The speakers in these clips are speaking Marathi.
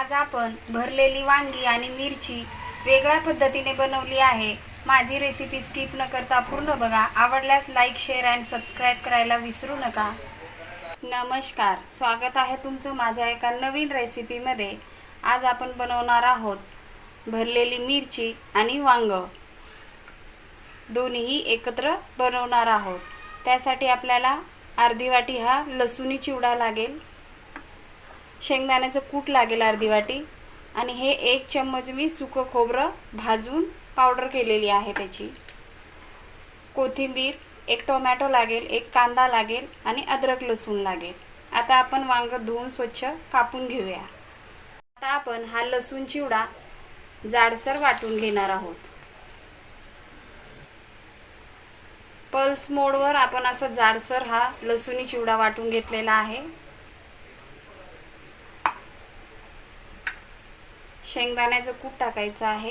आज आपण भरलेली वांगी आणि मिरची वेगळ्या पद्धतीने बनवली आहे। माझी रेसिपी स्किप न करता पूर्ण बघा। आवडल्यास लाईक, शेअर अँड सबस्क्राईब करायला विसरू नका। नमस्कार, स्वागत आहे तुमचं माझ्या एका नवीन रेसिपीमध्ये। आज आपण बनवणार आहोत भरलेली मिरची आणि वांग दोन्हीही एकत्र बनवणार आहोत। त्यासाठी आपल्याला अर्धी वाटी हा लसूणी चिवडा लागेल, शेंगदाण्याचं कूट लागेल अर्धी वाटी, आणि हे 1 चम्मच मी सुकं खोबरं भाजून पावडर केलेली आहे त्याची, कोथिंबीर, 1 टोमॅटो लागेल, 1 कांदा लागेल आणि अद्रक लसूण लागेल। आता आपण वांग धुवून स्वच्छ कापून घेऊया। आता आपण हा लसूण चिवडा जाडसर वाटून घेणार आहोत। पल्स मोडवर आपण असं जाडसर हा लसूणी चिवडा वाटून घेतलेला आहे। शेंगदाण्याचं कूट टाकायचं आहे,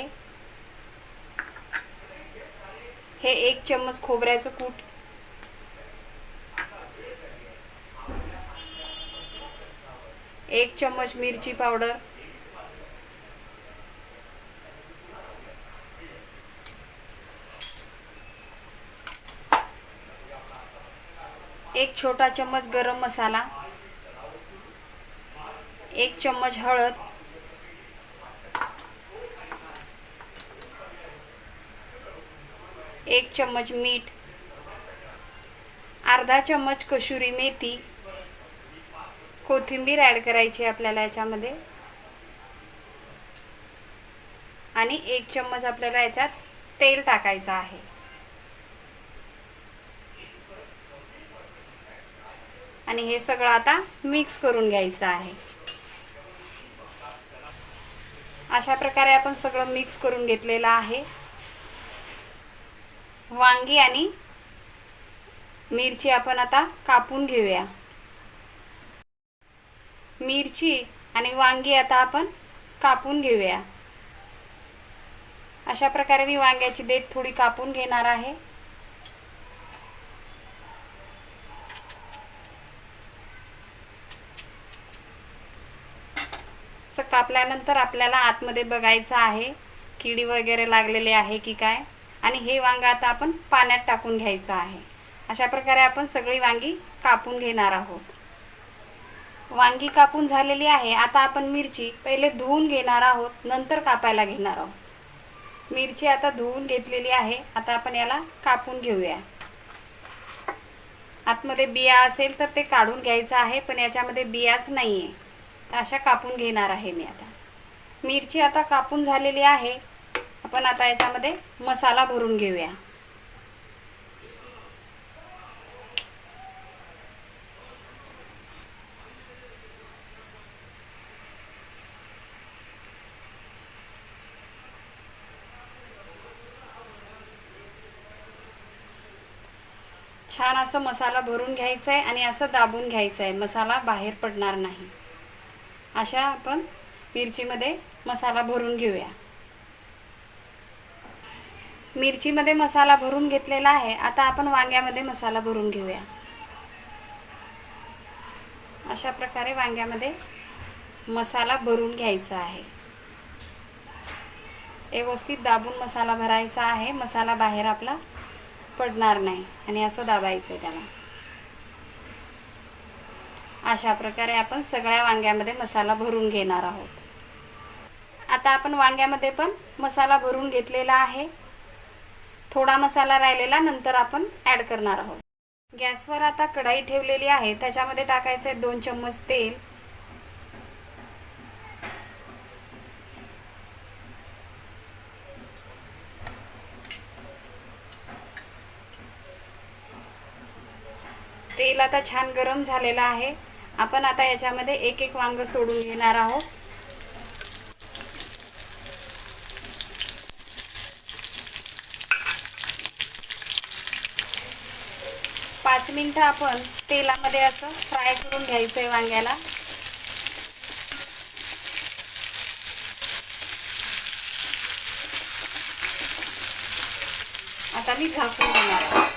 हे 1 चम्मच खोबऱ्याचं कूट, 1 चम्मच मिरची पावडर, 1 छोटा चम्मच गरम मसाला, 1 चम्मच हळद, 1 चम्मच मीठ, अर्धा चम्मच कसुरी मेथी, कोथिंबीर ॲड करायची आपल्याला याच्यामध्ये, आणि 1 चम्मच आपल्याला याच्यात तेल टाकायचं आहे। आणि हे सगळं आता मिक्स करून घ्यायचं आहे। अशा प्रकारे आपण सगळं मिक्स करून घेतलेलं आहे। वांगी आणि मिरची आपण आता कापून घेऊया। मिरची आणि वांगी आता आपण कापून घेऊया। अशा प्रकारे मी वांग्याची देठ थोडी कापून घेणार आहे। असं कापल्यानंतर आपल्याला आतमध्ये बघायचं आहे किडी वगैरे लागलेले आहे की काय, आणि हे वांग आता आपण पाण्यात टाकून घ्यायचं आहे। अशा प्रकारे आपण सगळी वांगी कापून घेणार आहोत। वांगी कापून झालेली आहे। आता आपण मिरची पहिले धुवून घेणार आहोत, नंतर कापायला घेणार आहोत। मिरची आता धुवून घेतलेली आहे। आता आपण याला कापून घेऊया। आतमध्ये बिया असेल तर ते काढून घ्यायचं आहे, पण याच्यामध्ये बियाच नाहीये, तर अशा कापून घेणार आहे मी आता। मिरची आता कापून झालेली आहे। आपण आता याच्यामध्ये मसाला भरून घेऊया। छान असं मसाला भरून घ्यायचा आहे आणि असं दाबून घ्यायचं आहे, मसाला बाहेर पडणार नाही। अशा आपण मिरचीमध्ये मसाला भरून घेऊया। मिरचीमध्ये मसाला भरून घेतलेला आहे। आता आपण वांग्यामध्ये मसाला भरून घेऊया। अशा प्रकारे वांग्यामध्ये मसाला भरून घ्यायचा आहे। व्यवस्थित दाबून मसाला भरायचा आहे, मसाला बाहेर आपला पडणार नाही, आणि असं दाबायचं त्याला। अशा प्रकारे आपण सगळ्या वांग्यामध्ये मसाला भरून घेणार आहोत। आता आपण वांग्यामध्ये पण मसाला भरून घेतलेला आहे। थोडा मसाला राहिलेला नंतर आपण ॲड करणार आहोत। गॅसवर आता कढई ठेवलेली आहे, त्याच्यामध्ये टाकायचं आहे 2 चम्मच तेल, तेल आता छान गरम झालेलं आहे। आपण आता याच्यामध्ये एक एक वांग सोडून घेणार आहोत। पाच मिनिटं आपण तेलामध्ये असं फ्राय करून घ्यायचं आहे वांग्याला। आता मी झाकून देणार आहे।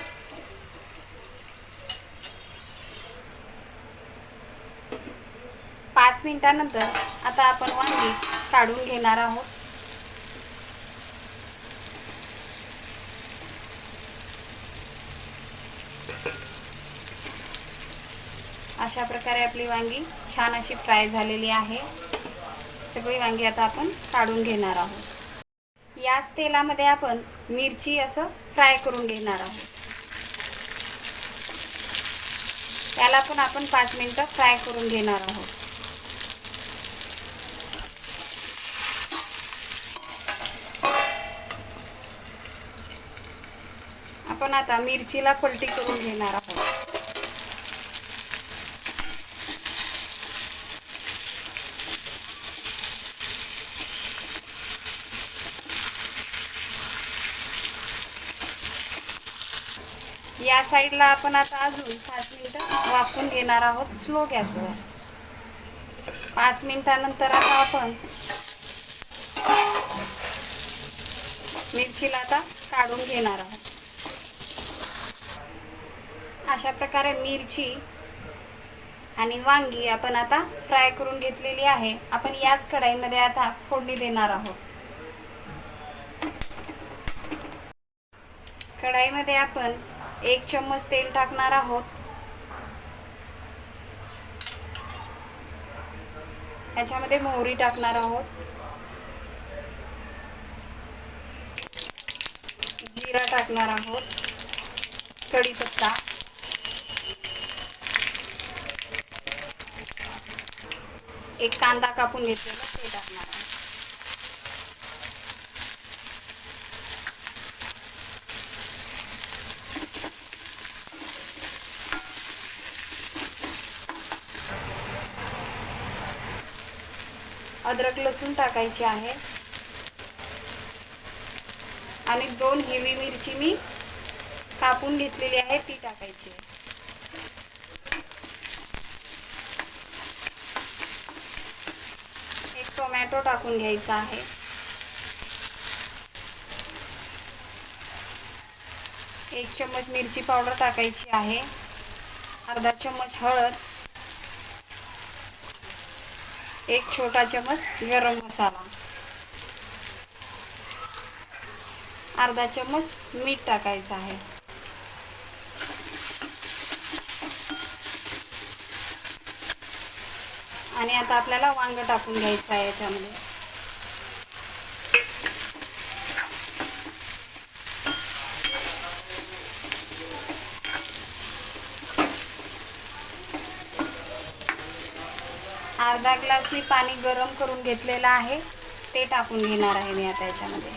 5 मिनिटानंतर आता आपण वांगी काढून घेणार आहोत. अशा प्रकारे आपली वांगी छान अशी फ्राय झालेली आहे. सगळी वांगी आता आपण काढून घेणार आहोत. याच तेलामध्ये आपण मिरची असं फ्राय करून घेणार आहोत. त्याला पण आपण 5 मिनिटं फ्राय करून घेणार आहोत. आपण आता मिरचीला पलटी करून घेणार आहोत. या साईडला आपण आता अजून 5 मिनिटं वाफवून घेणार आहोत स्लो गॅसवर. 5 मिनिटानंतर आता आपण मिरचीला आता काढून घेणार आहोत. अशा प्रकारे मिरची आणि वांगी आपण आता फ्राय करून घेतलेली आहे. आपण याच कढईमध्ये आता फोडणी देणार आहोत. कढईमध्ये आपण 1 चम्मच तेल टाकणार आहोत. याच्यामध्ये मोहरी टाकणार आहोत, जिरा टाकणार आहोत, कढीपत्ता, एक कांदा कापून घेतलेला ते टाकणार आहोत. अद्रक लसूण टाकायची आहे आणि 2 हिरवी मिरची मी कापून घेतलेली आहे ती टाकायची आहे. एक टोमॅटो टाकून घ्यायचा आहे. एक चम्मच मिरची पावडर टाकायची आहे. अर्धा चम्मच हळद, एक छोटा चम्मच गरम मसाला, अर्धा चम्मच मीठ टाकायचं आहे. आणि आता आपल्याला वांग टाकून घ्यायचं आहे याच्यामध्ये. अर्धा ग्लास मी पाणी गरम करून घेतलेलं आहे ते टाकून घेणार आहे मी आता याच्यामध्ये.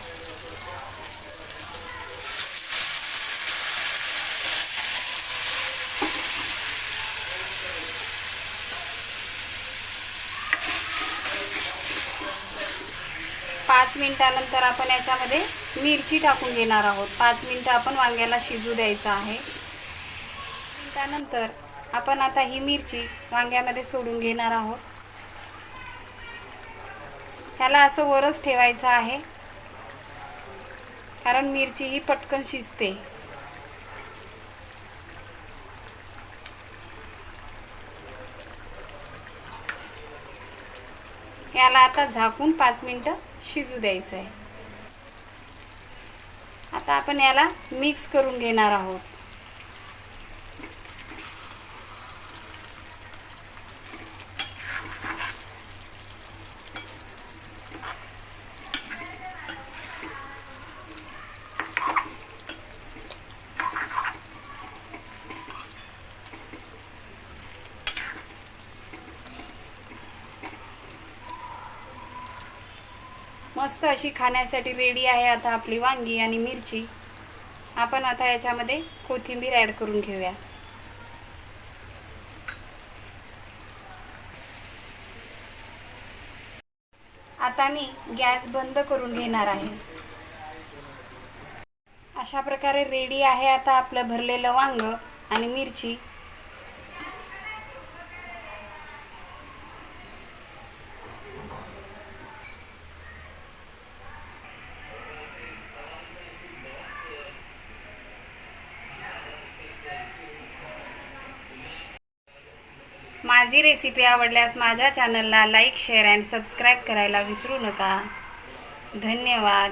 पाच मिनिटानंतर आपण याच्यामध्ये मिरची टाकून घेणार आहोत. 5 मिनिटं आपण वांग्याला शिजू द्यायचं आहे. त्यानंतर आपण आता ही मिरची वांग्यामध्ये सोडून घेणार आहोत. ह्याला असं वरच ठेवायचं आहे कारण मिरची ही पटकन शिजते. याला आता झाकून 5 मिनिटं शिजू द्यायचं आहे. आता आपण याला मिक्स करून घेणार आहोत. मस्त अशी खाण्यासाठी रेडी आहे आता आपली वांगी आणि मिरची. आपण आता याच्यामध्ये कोथिंबीर ॲड करून घेऊया. आता मी गॅस बंद करून घेणार आहे. अशा प्रकारे रेडी आहे आता आपलं भरलेलं वांग आणि मिरची. माझी रेसिपी आवडल्यास माझ्या चॅनलला लाईक शेअर अँड सबस्क्राईब करायला विसरू नका. धन्यवाद.